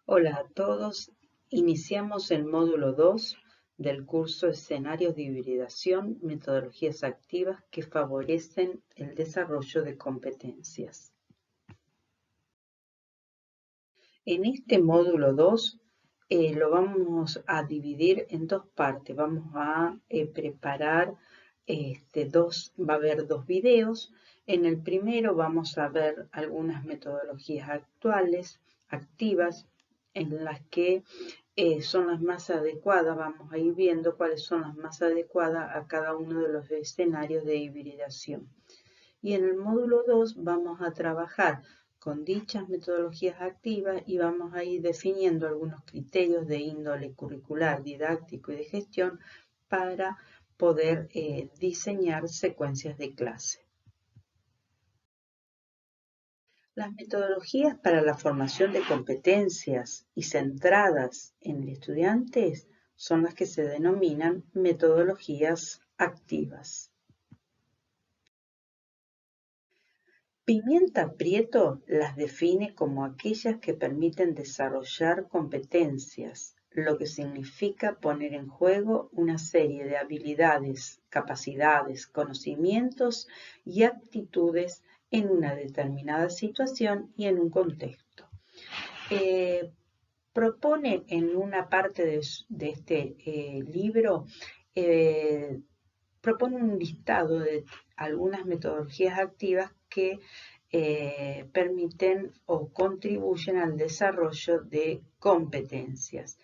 Hola a todos, iniciamos el módulo 2 del curso Escenarios de hibridación, metodologías activas que favorecen el desarrollo de competencias. En este módulo 2 lo vamos a dividir en dos partes. Vamos a preparar va a haber dos videos. En el primero vamos a ver algunas metodologías actuales, activas, en las que son las más adecuadas. Vamos a ir viendo cuáles son las más adecuadas a cada uno de los escenarios de hibridación. Y en el módulo 2 vamos a trabajar con dichas metodologías activas y vamos a ir definiendo algunos criterios de índole curricular, didáctico y de gestión para poder diseñar secuencias de clase. Las metodologías para la formación de competencias y centradas en el estudiante son las que se denominan metodologías activas. Pimienta Prieto las define como aquellas que permiten desarrollar competencias, lo que significa poner en juego una serie de habilidades, capacidades, conocimientos y actitudes en una determinada situación y en un contexto. Propone en una parte de este libro, propone un listado de algunas metodologías activas que permiten o contribuyen al desarrollo de competencias.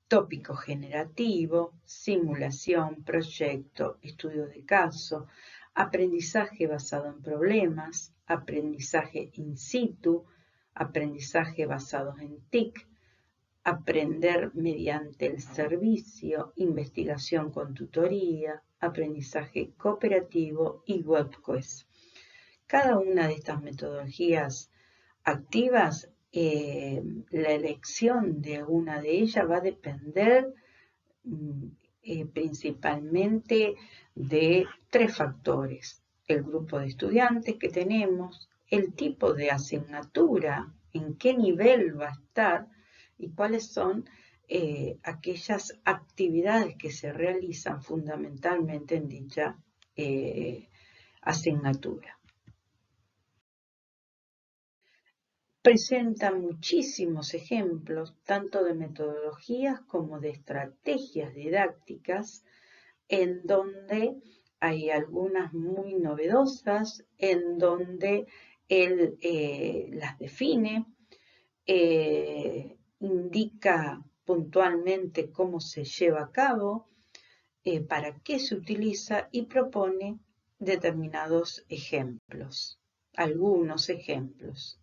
Tópico generativo, simulación, proyecto, estudio de caso, aprendizaje basado en problemas, aprendizaje in situ, aprendizaje basado en TIC, aprender mediante el servicio, investigación con tutoría, aprendizaje cooperativo y WebQuest. Cada una de estas metodologías activas, la elección de una de ellas va a depender principalmente de tres factores: el grupo de estudiantes que tenemos, el tipo de asignatura, en qué nivel va a estar y cuáles son aquellas actividades que se realizan fundamentalmente en dicha asignatura. Presenta muchísimos ejemplos, tanto de metodologías como de estrategias didácticas, en donde hay algunas muy novedosas, en donde él las define, indica puntualmente cómo se lleva a cabo, para qué se utiliza y propone determinados ejemplos, algunos ejemplos.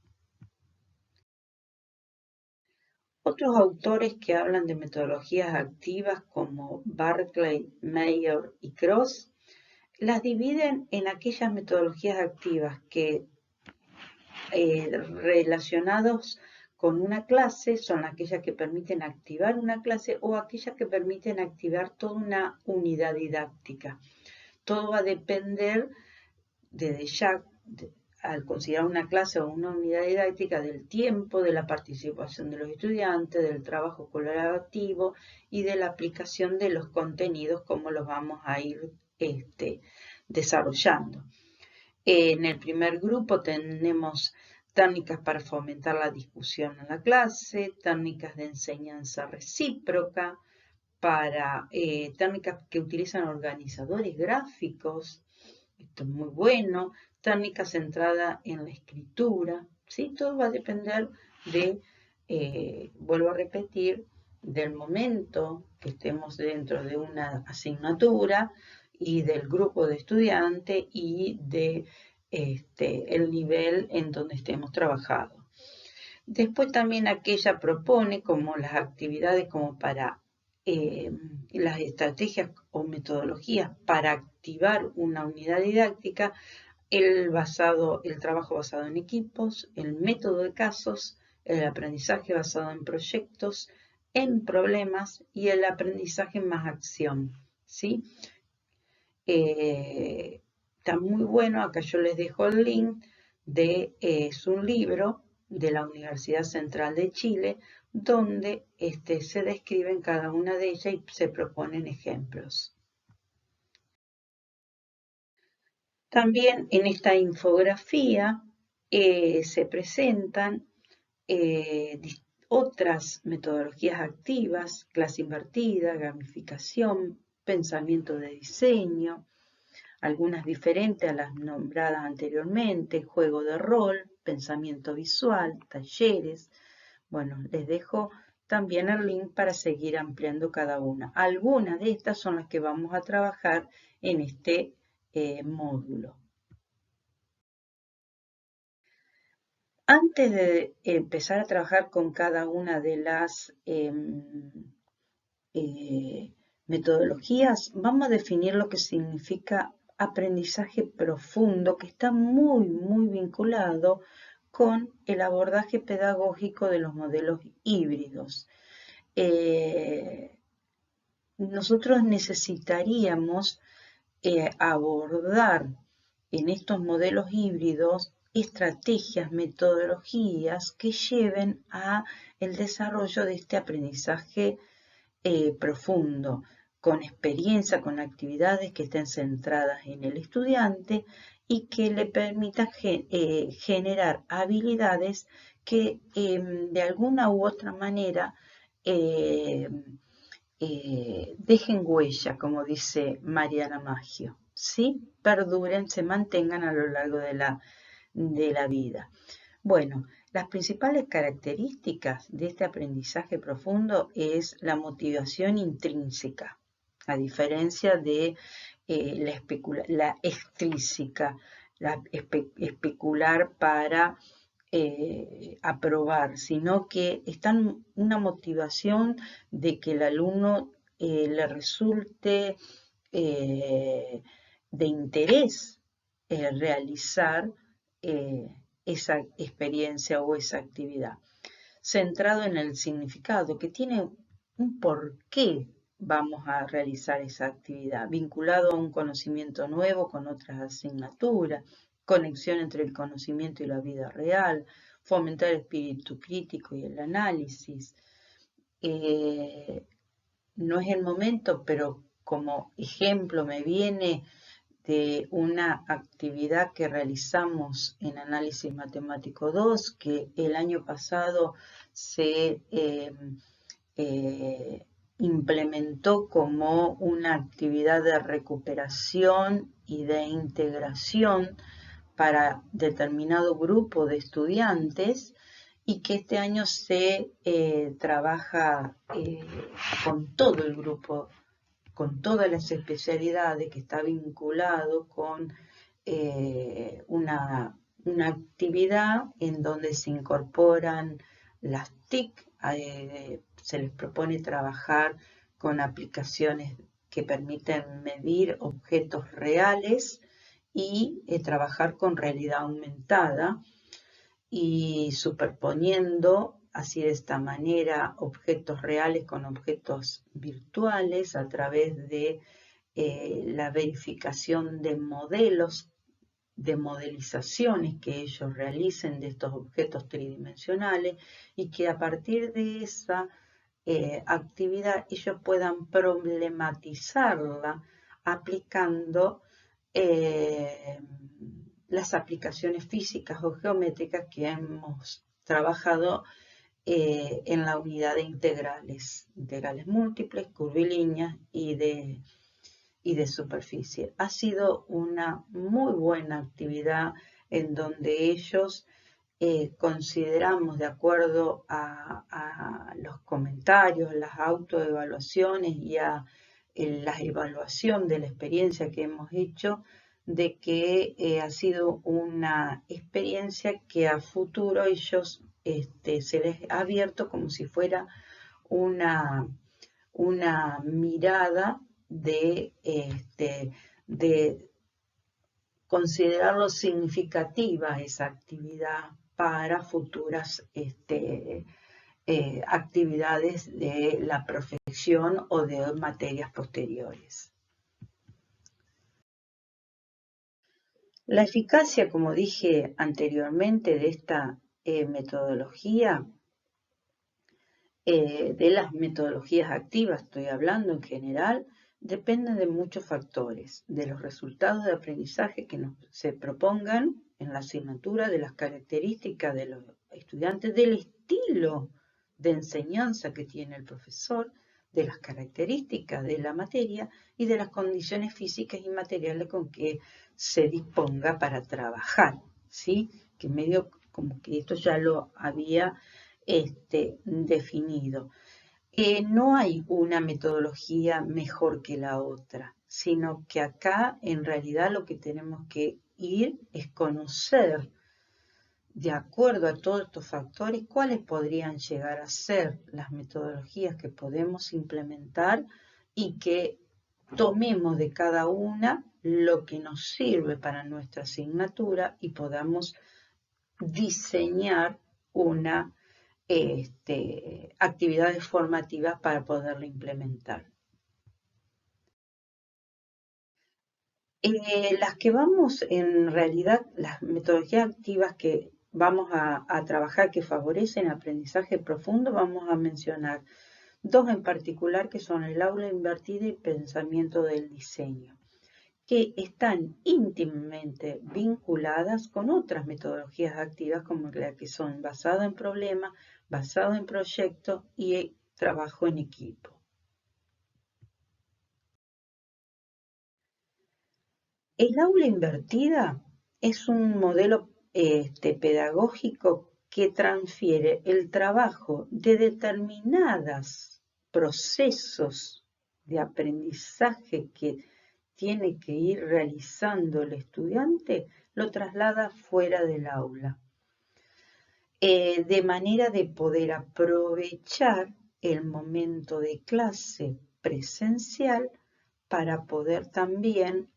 Otros autores que hablan de metodologías activas como Barclay, Mayer y Cross las dividen en aquellas metodologías activas que relacionados con una clase son aquellas que permiten activar una clase o aquellas que permiten activar toda una unidad didáctica. Todo va a depender desde ya, al considerar una clase o una unidad didáctica, del tiempo, de la participación de los estudiantes, del trabajo colaborativo y de la aplicación de los contenidos, como los vamos a ir desarrollando. En el primer grupo tenemos técnicas para fomentar la discusión en la clase, técnicas de enseñanza recíproca, técnicas que utilizan organizadores gráficos, esto es muy bueno, técnica centrada en la escritura, ¿sí? Todo va a depender de, vuelvo a repetir, del momento que estemos dentro de una asignatura y del grupo de estudiantes y de el nivel en donde estemos trabajando. Después también aquella propone como las actividades como para las estrategias o metodologías para activar una unidad didáctica, el trabajo basado en equipos, el método de casos, el aprendizaje basado en proyectos, en problemas y el aprendizaje más acción, ¿sí? Está muy bueno, acá yo les dejo el link es un libro de la Universidad Central de Chile, donde se describen cada una de ellas y se proponen ejemplos. También en esta infografía se presentan otras metodologías activas: clase invertida, gamificación, pensamiento de diseño, algunas diferentes a las nombradas anteriormente, juego de rol, pensamiento visual, talleres. Bueno, les dejo también el link para seguir ampliando cada una. Algunas de estas son las que vamos a trabajar en este módulo. Antes de empezar a trabajar con cada una de las metodologías, vamos a definir lo que significa aprendizaje profundo, que está muy vinculado con el abordaje pedagógico de los modelos híbridos. Nosotros necesitaríamos abordar en estos modelos híbridos estrategias, metodologías que lleven a el desarrollo de este aprendizaje profundo, con experiencia, con actividades que estén centradas en el estudiante y que le permitan generar habilidades que de alguna u otra manera dejen huella, como dice Mariana Maggio, ¿sí? Perduren, se mantengan a lo largo de la vida. Bueno, las principales características de este aprendizaje profundo es la motivación intrínseca, a diferencia de la extrínseca, la especular para aprobar, sino que está una motivación de que el alumno le resulte de interés realizar esa experiencia o esa actividad, centrado en el significado, que tiene un porqué vamos a realizar esa actividad, vinculado a un conocimiento nuevo con otras asignaturas, conexión entre el conocimiento y la vida real, fomentar el espíritu crítico y el análisis. No es el momento, pero como ejemplo me viene de una actividad que realizamos en Análisis Matemático 2, que el año pasado se implementó como una actividad de recuperación y de integración para determinado grupo de estudiantes, y que este año se trabaja con todo el grupo, con todas las especialidades, que está vinculado con una actividad en donde se incorporan las TIC, se les propone trabajar con aplicaciones que permiten medir objetos reales y trabajar con realidad aumentada y superponiendo así de esta manera objetos reales con objetos virtuales a través de la verificación de modelos, de modelizaciones que ellos realicen de estos objetos tridimensionales, y que a partir de esa actividad ellos puedan problematizarla aplicando las aplicaciones físicas o geométricas que hemos trabajado en la unidad de integrales múltiples, curvilíneas y de superficie. Ha sido una muy buena actividad en donde ellos consideramos, de acuerdo a los comentarios, las autoevaluaciones y a la evaluación de la experiencia que hemos hecho, de que ha sido una experiencia que a futuro ellos se les ha abierto como si fuera una mirada de considerarlo significativa esa actividad para futuras actividades de la profesión o de materias posteriores. La eficacia, como dije anteriormente, de esta metodología, de las metodologías activas, estoy hablando en general, depende de muchos factores, de los resultados de aprendizaje que se propongan en la asignatura, de las características de los estudiantes, del estilo de enseñanza que tiene el profesor, de las características de la materia y de las condiciones físicas y materiales con que se disponga para trabajar, ¿sí? Que medio como que esto ya lo había definido. No hay una metodología mejor que la otra, sino que acá en realidad lo que tenemos que ir es conocer, de acuerdo a todos estos factores, cuáles podrían llegar a ser las metodologías que podemos implementar y que tomemos de cada una lo que nos sirve para nuestra asignatura y podamos diseñar una actividades formativas para poderla implementar. Las que vamos, en realidad, las metodologías activas que vamos a trabajar que favorecen aprendizaje profundo, vamos a mencionar dos en particular que son el aula invertida y pensamiento del diseño, que están íntimamente vinculadas con otras metodologías activas como las que son basado en problemas, basado en proyectos y trabajo en equipo. El aula invertida es un modelo pedagógico que transfiere el trabajo de determinados procesos de aprendizaje que tiene que ir realizando el estudiante, lo traslada fuera del aula, de manera de poder aprovechar el momento de clase presencial para poder también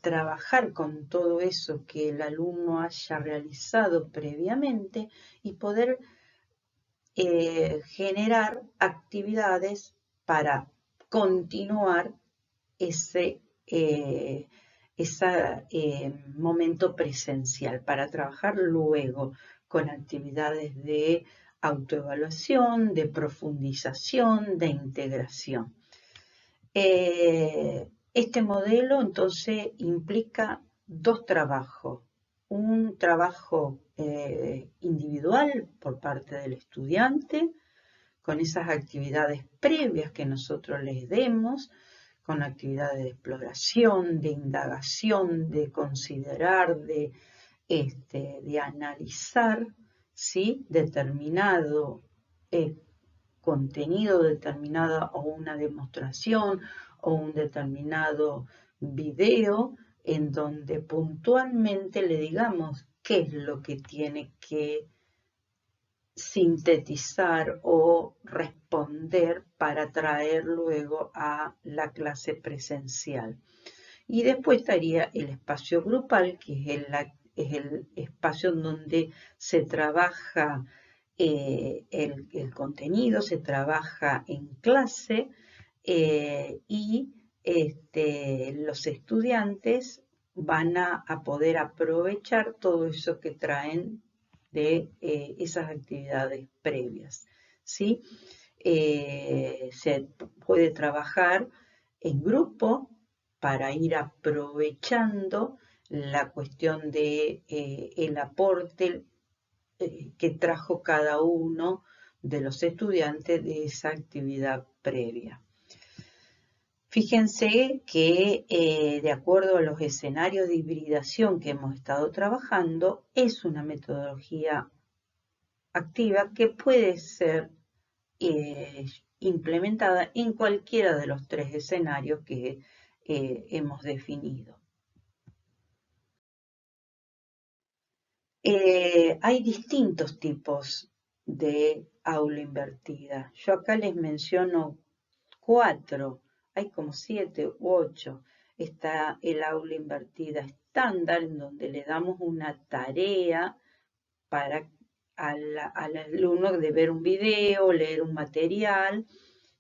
trabajar con todo eso que el alumno haya realizado previamente y poder generar actividades para continuar ese momento presencial, para trabajar luego con actividades de autoevaluación, de profundización, de integración. Este modelo entonces implica dos trabajos. Un trabajo individual por parte del estudiante, con esas actividades previas que nosotros les demos, con actividades de exploración, de indagación, de considerar, de analizar, ¿sí? Determinado contenido, determinada o una demostración o un determinado video en donde puntualmente le digamos qué es lo que tiene que sintetizar o responder para traer luego a la clase presencial. Y después estaría el espacio grupal, que es el espacio en donde se trabaja el contenido, se trabaja en clase y los estudiantes van a poder aprovechar todo eso que traen de esas actividades previas, ¿sí? Se puede trabajar en grupo para ir aprovechando la cuestión de el aporte que trajo cada uno de los estudiantes de esa actividad previa. Fíjense que de acuerdo a los escenarios de hibridación que hemos estado trabajando, es una metodología activa que puede ser implementada en cualquiera de los tres escenarios que hemos definido. Hay distintos tipos de aula invertida. Yo acá les menciono 4, hay como 7 u 8. Está el aula invertida estándar, en donde le damos una tarea para al alumno de ver un video, leer un material,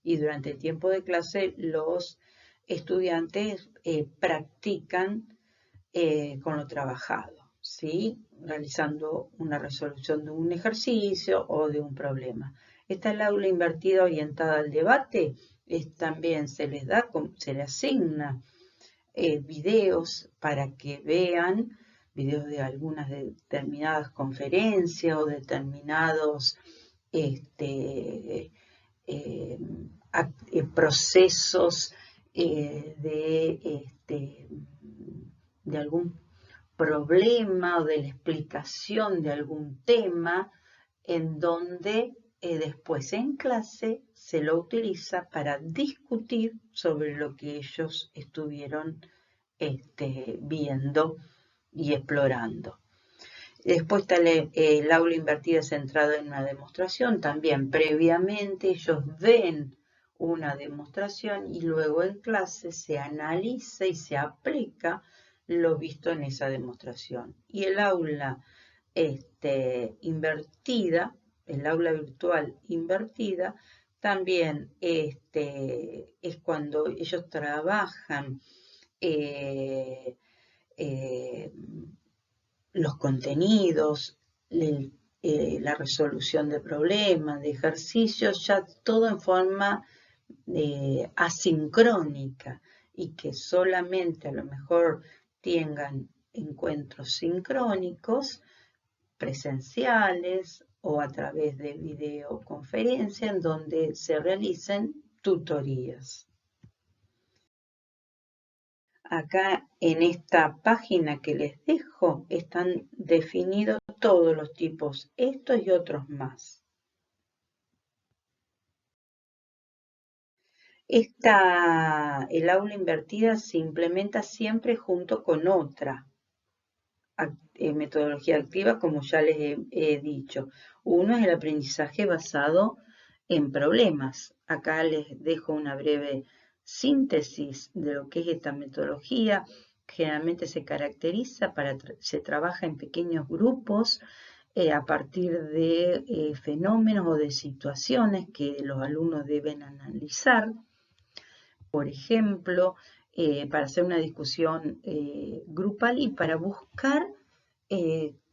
y durante el tiempo de clase los estudiantes practican con lo trabajado, ¿sí? realizando una resolución de un ejercicio o de un problema. Esta el aula invertida orientada al debate, también se les asigna videos para que vean, videos de algunas determinadas conferencias o determinados procesos de algún problema o de la explicación de algún tema, en donde después en clase se lo utiliza para discutir sobre lo que ellos estuvieron viendo y explorando. Después está el aula invertida centrada en una demostración. También previamente ellos ven una demostración y luego en clase se analiza y se aplica lo visto en esa demostración. Y el aula invertida, el aula virtual invertida, también es cuando ellos trabajan los contenidos, la resolución de problemas, de ejercicios, ya todo en forma asincrónica, y que solamente a lo mejor tengan encuentros sincrónicos, presenciales o a través de videoconferencia en donde se realicen tutorías. Acá en esta página que les dejo están definidos todos los tipos, estos y otros más. El aula invertida se implementa siempre junto con otra metodología activa, como ya les he dicho. Uno es el aprendizaje basado en problemas. Acá les dejo una breve síntesis de lo que es esta metodología. Generalmente se caracteriza se trabaja en pequeños grupos a partir de fenómenos o de situaciones que los alumnos deben analizar. Por ejemplo, para hacer una discusión grupal y para buscar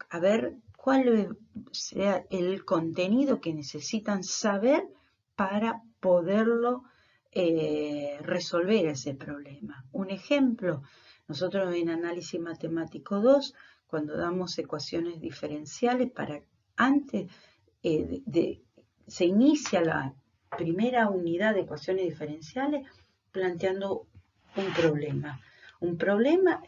a ver cuál sea el contenido que necesitan saber para poderlo resolver ese problema. Un ejemplo, nosotros en Análisis Matemático 2, cuando damos ecuaciones diferenciales, antes se inicia la primera unidad de ecuaciones diferenciales planteando un problema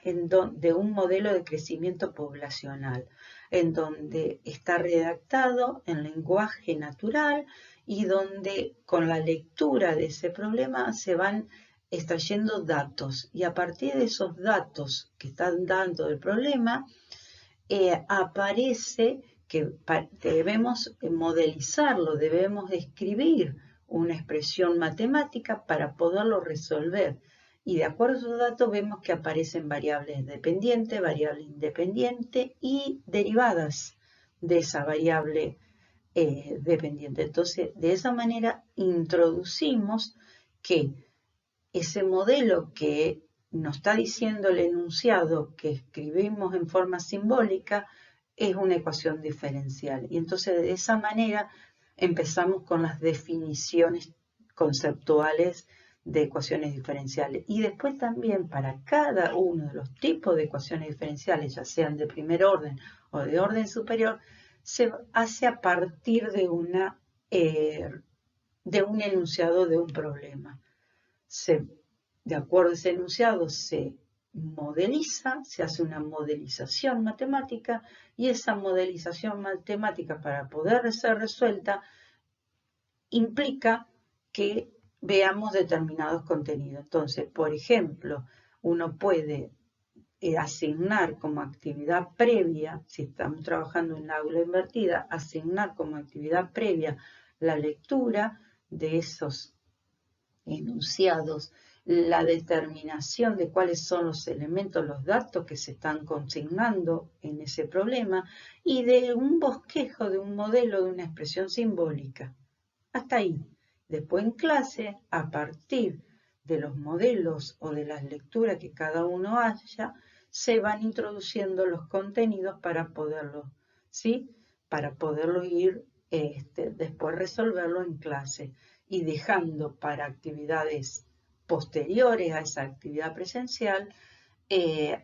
de un modelo de crecimiento poblacional, en donde está redactado en lenguaje natural y donde con la lectura de ese problema se van extrayendo datos, y a partir de esos datos que están dando el problema, aparece que debemos modelizarlo, debemos escribir una expresión matemática para poderlo resolver. Y de acuerdo a esos datos vemos que aparecen variables dependientes, variable independiente y derivadas de esa variable dependiente. Entonces, de esa manera introducimos que ese modelo que nos está diciendo el enunciado que escribimos en forma simbólica es una ecuación diferencial. Y entonces de esa manera empezamos con las definiciones conceptuales de ecuaciones diferenciales. Y después también para cada uno de los tipos de ecuaciones diferenciales, ya sean de primer orden o de orden superior, se hace a partir de un enunciado de un problema. De acuerdo a ese enunciado se modeliza, se hace una modelización matemática, y esa modelización matemática, para poder ser resuelta, implica que veamos determinados contenidos. Entonces, por ejemplo, uno puede asignar como actividad previa, si estamos trabajando en la aula invertida, asignar como actividad previa la lectura de esos enunciados, la determinación de cuáles son los elementos, los datos que se están consignando en ese problema, y de un bosquejo de un modelo de una expresión simbólica. Hasta ahí. Después en clase, a partir de los modelos o de las lecturas que cada uno haya, se van introduciendo los contenidos para poderlo, ¿sí? Para poderlo ir después resolverlo en clase y dejando para actividades posteriores a esa actividad presencial,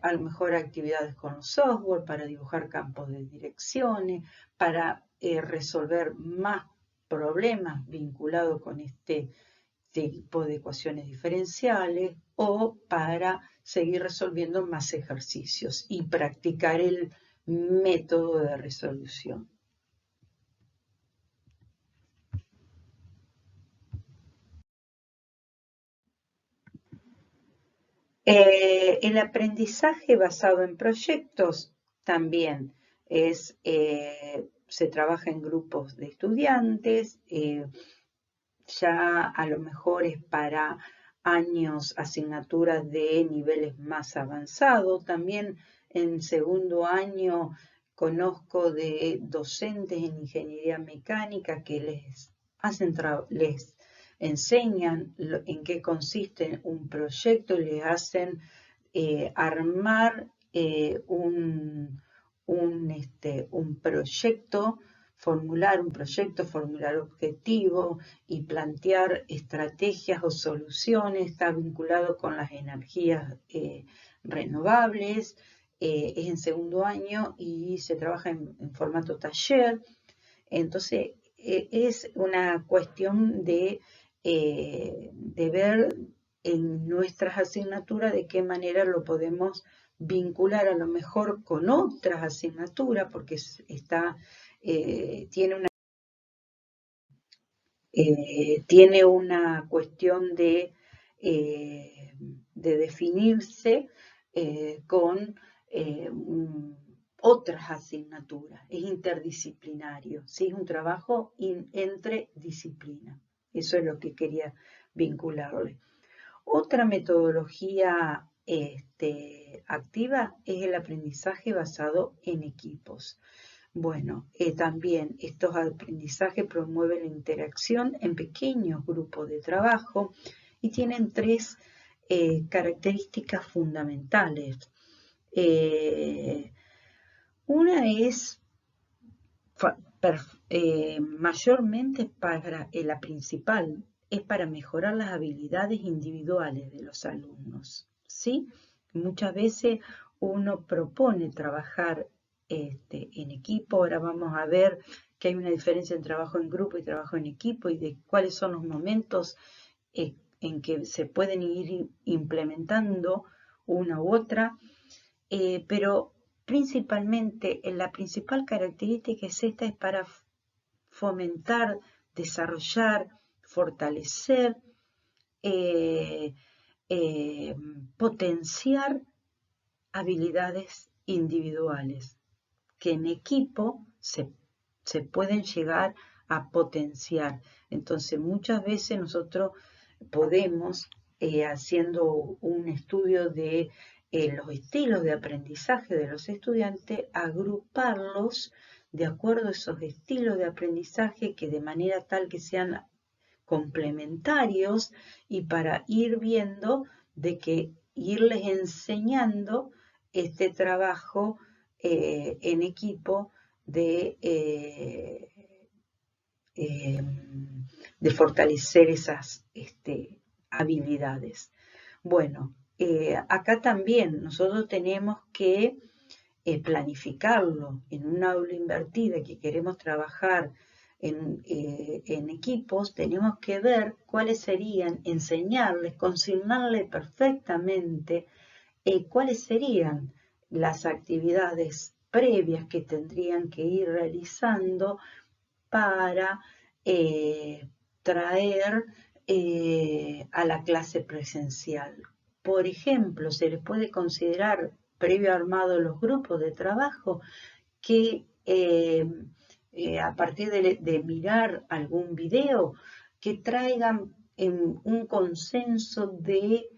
a lo mejor actividades con los software, para dibujar campos de direcciones, para resolver más problemas vinculados con este tipo de ecuaciones diferenciales o para seguir resolviendo más ejercicios y practicar el método de resolución. El aprendizaje basado en proyectos también se trabaja en grupos de estudiantes, ya a lo mejor es para años, asignaturas de niveles más avanzados. También en segundo año conozco de docentes en ingeniería mecánica que les enseñan en qué consiste un proyecto y les hacen armar un proyecto, formular objetivos y plantear estrategias o soluciones. Está vinculado con las energías renovables. Es en segundo año y se trabaja en formato taller. Entonces, es una cuestión de ver en nuestras asignaturas de qué manera lo podemos vincular a lo mejor con otras asignaturas, porque tiene una cuestión de definirse con otras asignaturas. Es interdisciplinario, ¿sí? Es un trabajo entre disciplinas. Eso es lo que quería vincularle. Otra metodología activa es el aprendizaje basado en equipos. Bueno, también estos aprendizajes promueven la interacción en pequeños grupos de trabajo y tienen tres características fundamentales. Una es mayormente la principal es para mejorar las habilidades individuales de los alumnos, ¿sí? Muchas veces uno propone trabajar en equipo. Ahora vamos a ver que hay una diferencia en trabajo en grupo y trabajo en equipo y de cuáles son los momentos en que se pueden ir implementando una u otra, pero principalmente la principal característica es para fomentar, desarrollar, fortalecer, potenciar habilidades individuales que en equipo se pueden llegar a potenciar. Entonces muchas veces nosotros podemos, haciendo un estudio de los estilos de aprendizaje de los estudiantes, agruparlos de acuerdo a esos estilos de aprendizaje que de manera tal que sean complementarios y para ir viendo de que irles enseñando este trabajo en equipo de fortalecer esas habilidades. Bueno, acá también nosotros tenemos que planificarlo en una aula invertida que queremos trabajar en equipos. Tenemos que ver cuáles serían, enseñarles, consignarles perfectamente cuáles serían las actividades previas que tendrían que ir realizando para traer a la clase presencial. Por ejemplo, se les puede considerar, previo armado de los grupos de trabajo, que a partir de mirar algún video, que traigan un consenso de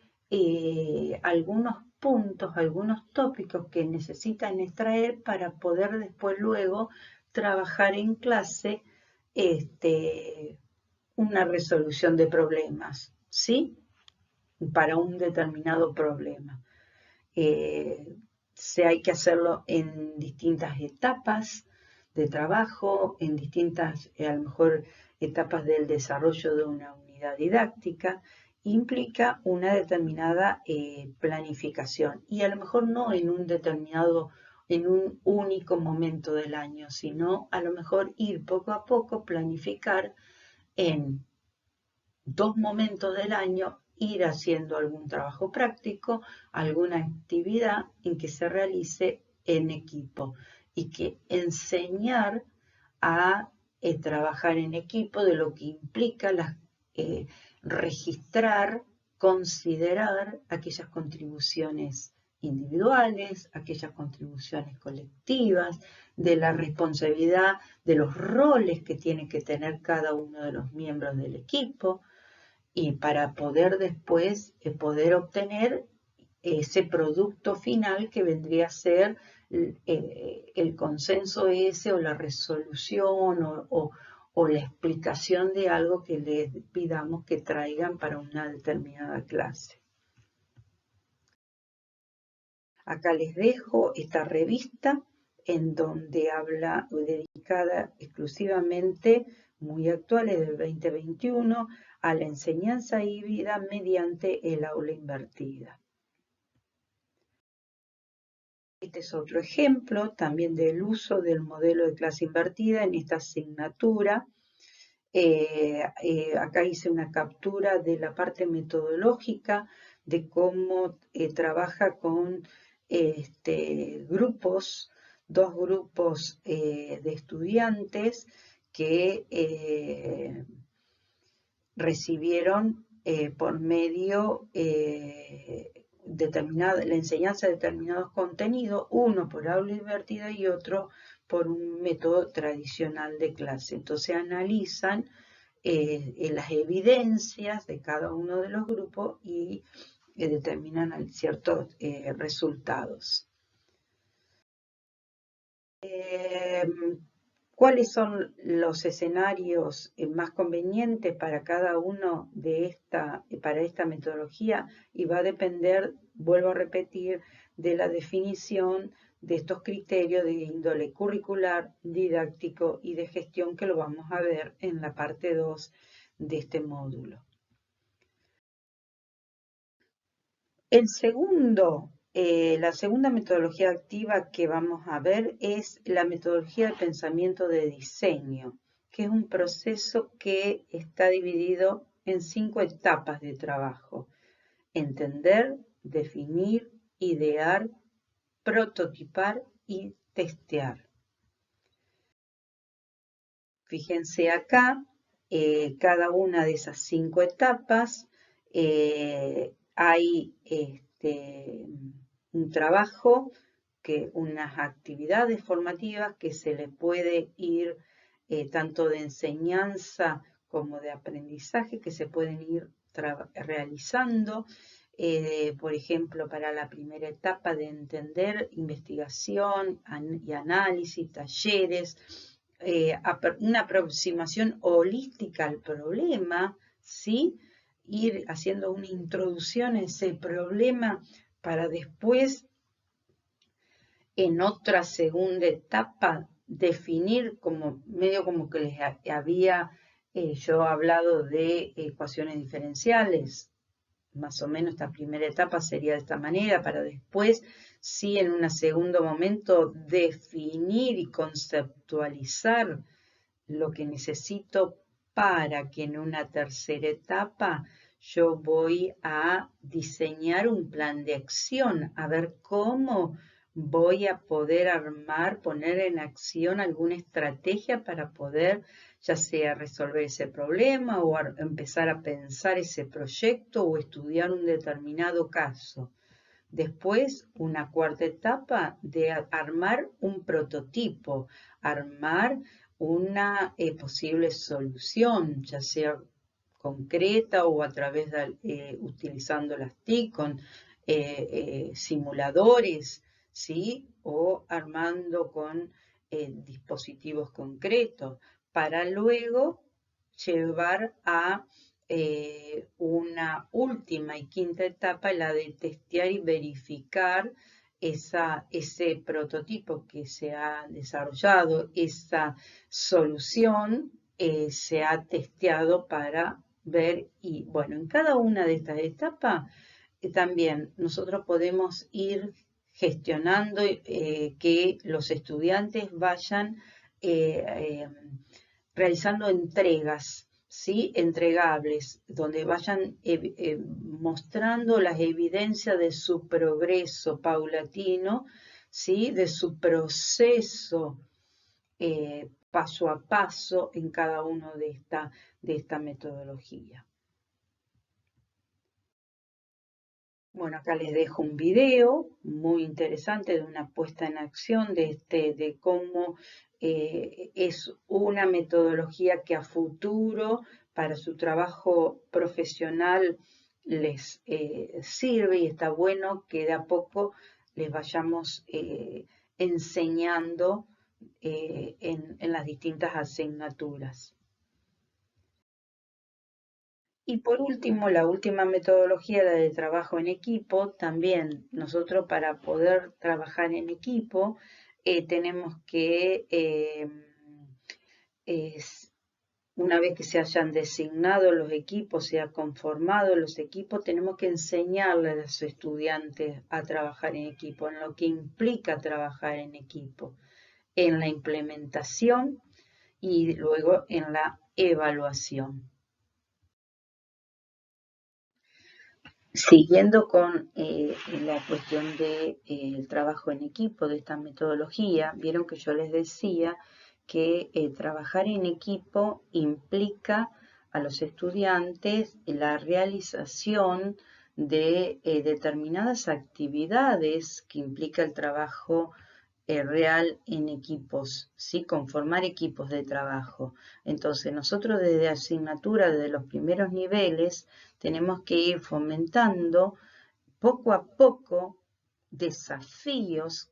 algunos puntos, algunos tópicos que necesitan extraer para poder después luego trabajar en clase una resolución de problemas, ¿sí? Para un determinado problema. hay que hacerlo en distintas etapas de trabajo, en distintas, a lo mejor, etapas del desarrollo de una unidad didáctica, implica una determinada planificación y a lo mejor no en en un único momento del año, sino a lo mejor ir poco a poco, planificar en 2 momentos del año, ir haciendo algún trabajo práctico, alguna actividad en que se realice en equipo y que enseñar a trabajar en equipo, de lo que implica registrar, considerar aquellas contribuciones individuales, aquellas contribuciones colectivas, de la responsabilidad, de los roles que tiene que tener cada uno de los miembros del equipo, y para poder después poder obtener ese producto final que vendría a ser el consenso ese, o la resolución, o la explicación de algo que les pidamos que traigan para una determinada clase. Acá les dejo esta revista en donde habla, dedicada exclusivamente, muy actual, es del 2021, a la enseñanza híbrida mediante el aula invertida. Este es otro ejemplo también del uso del modelo de clase invertida en esta asignatura. Acá hice una captura de la parte metodológica de cómo trabaja con grupos, 2 grupos de estudiantes que recibieron por medio la enseñanza de determinados contenidos, uno por aula invertida y otro por un método tradicional de clase. Entonces analizan las evidencias de cada uno de los grupos y determinan ciertos resultados. ¿Cuáles son los escenarios más convenientes para cada uno para esta metodología? Y va a depender, vuelvo a repetir, de la definición de estos criterios de índole curricular, didáctico y de gestión, que lo vamos a ver en la parte 2 de este módulo. La segunda metodología activa que vamos a ver es la metodología de pensamiento de diseño, que es un proceso que está dividido en 5 etapas de trabajo: entender, definir, idear, prototipar y testear. Fíjense acá, cada una de esas 5 etapas hay un trabajo, unas actividades formativas que se le puede ir, tanto de enseñanza como de aprendizaje, que se pueden ir realizando. Por ejemplo, para la primera etapa de entender, investigación y análisis, talleres, una aproximación holística al problema, ¿sí? Ir haciendo una introducción a ese problema para después, en otra segunda etapa, definir, medio como que les había yo hablado de ecuaciones diferenciales. Más o menos esta primera etapa sería de esta manera, para después, sí, en un segundo momento, definir y conceptualizar lo que necesito para que en una tercera etapa yo voy a diseñar un plan de acción, a ver cómo voy a poder poner en acción alguna estrategia para poder, ya sea resolver ese problema o empezar a pensar ese proyecto o estudiar un determinado caso. Después, una cuarta etapa de armar un prototipo, armar una posible solución, ya sea concreta o a través de utilizando las TIC con simuladores, ¿sí? O armando con dispositivos concretos, para luego llevar a una última y quinta etapa, la de testear y verificar ese prototipo que se ha desarrollado, esa solución, se ha testeado para ver y bueno, en cada una de estas etapas también nosotros podemos ir gestionando que los estudiantes vayan realizando entregas, ¿sí? Entregables, donde vayan mostrando las evidencias de su progreso paulatino, ¿sí? De su proceso paso a paso en cada uno de esta metodología. Bueno, acá les dejo un video muy interesante de una puesta en acción de cómo es una metodología que a futuro para su trabajo profesional les sirve y está bueno que de a poco les vayamos enseñando en las distintas asignaturas. Y por último, la última metodología, la de trabajo en equipo, también nosotros para poder trabajar en equipo tenemos que, una vez que se hayan designado los equipos, se han conformado los equipos, tenemos que enseñarle a los estudiantes a trabajar en equipo, en lo que implica trabajar en equipo, en la implementación y luego en la evaluación. Siguiendo con la cuestión del trabajo en equipo, de esta metodología, vieron que yo les decía que trabajar en equipo implica a los estudiantes la realización de determinadas actividades que implica el trabajo real en equipos, ¿sí? Conformar equipos de trabajo. Entonces, nosotros desde asignatura, desde los primeros niveles, tenemos que ir fomentando poco a poco desafíos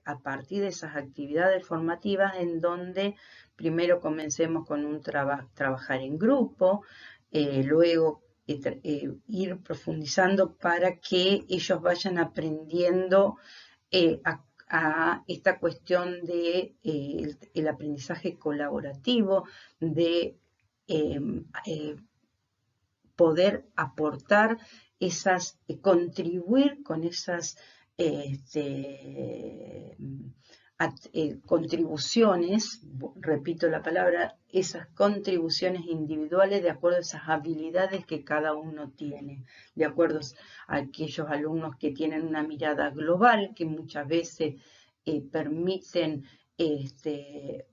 a partir de esas actividades formativas en donde primero comencemos con un trabajar en grupo, luego ir profundizando para que ellos vayan aprendiendo a esta cuestión de el aprendizaje colaborativo, de poder aportar esas, contribuir con esas contribuciones, repito la palabra, esas contribuciones individuales de acuerdo a esas habilidades que cada uno tiene, de acuerdo a aquellos alumnos que tienen una mirada global, que muchas veces permiten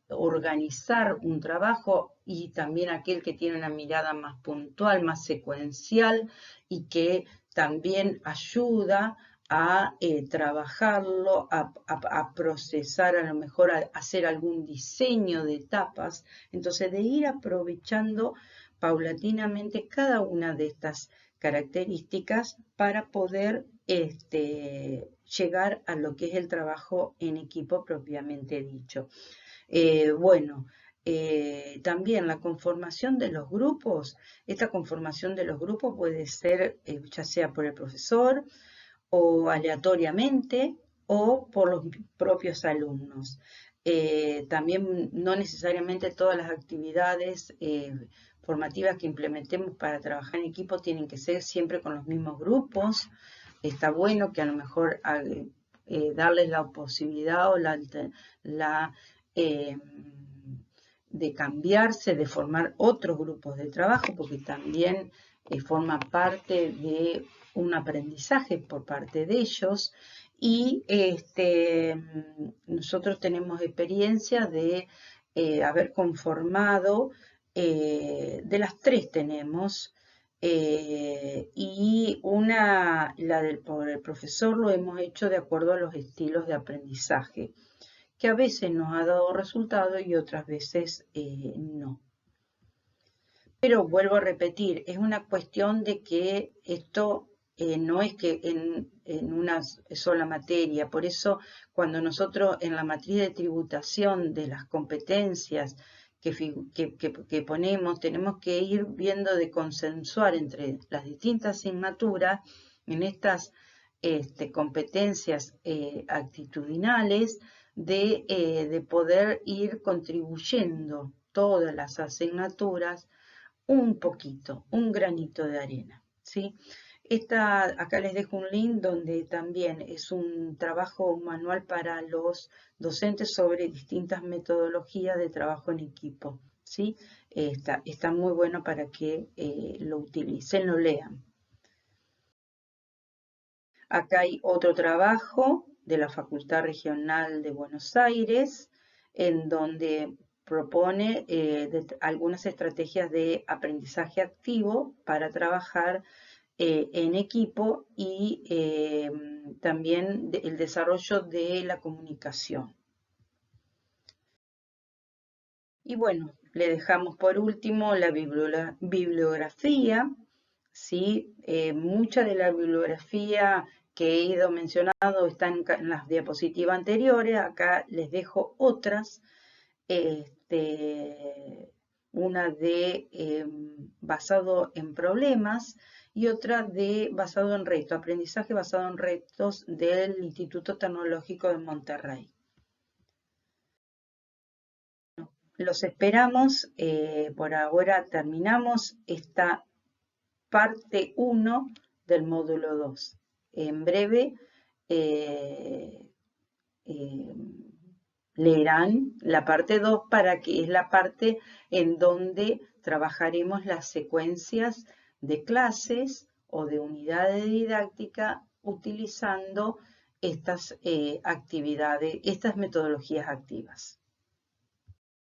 organizar un trabajo, y también aquel que tiene una mirada más puntual, más secuencial y que también ayuda a trabajarlo, a procesar, a lo mejor a hacer algún diseño de etapas. Entonces, de ir aprovechando paulatinamente cada una de estas características para poder llegar a lo que es el trabajo en equipo propiamente dicho. Bueno, también la conformación de los grupos, esta conformación de los grupos puede ser ya sea por el profesor o aleatoriamente o por los propios alumnos. También no necesariamente todas las actividades formativas que implementemos para trabajar en equipo tienen que ser siempre con los mismos grupos. Está bueno que a lo mejor darles la posibilidad o de cambiarse, de formar otros grupos de trabajo, porque también forma parte de un aprendizaje por parte de ellos. Y nosotros tenemos experiencia de haber conformado, de las tres tenemos, y por el profesor lo hemos hecho de acuerdo a los estilos de aprendizaje, que a veces nos ha dado resultado y otras veces no. Pero vuelvo a repetir, es una cuestión de que esto no es que en una sola materia. Por eso, cuando nosotros en la matriz de tributación de las competencias que ponemos, tenemos que ir viendo de consensuar entre las distintas asignaturas en estas competencias actitudinales de poder ir contribuyendo todas las asignaturas un poquito, un granito de arena, ¿sí? Acá les dejo un link donde también es un trabajo manual para los docentes sobre distintas metodologías de trabajo en equipo, ¿sí? Está muy bueno para que lo utilicen, lo lean. Acá hay otro trabajo de la Facultad Regional de Buenos Aires, en donde propone algunas estrategias de aprendizaje activo para trabajar en equipo y también el desarrollo de la comunicación. Y bueno, le dejamos por último la bibliografía, ¿sí? Mucha de la bibliografía que he ido mencionando está en las diapositivas anteriores. Acá les dejo otras. Una de basado en problemas y otra de basado en retos, aprendizaje basado en retos del Instituto Tecnológico de Monterrey. Los esperamos, por ahora terminamos esta parte 1 del módulo 2. En breve leerán la parte 2 para que es la parte en donde trabajaremos las secuencias de clases o de unidades de didáctica utilizando estas actividades, estas metodologías activas.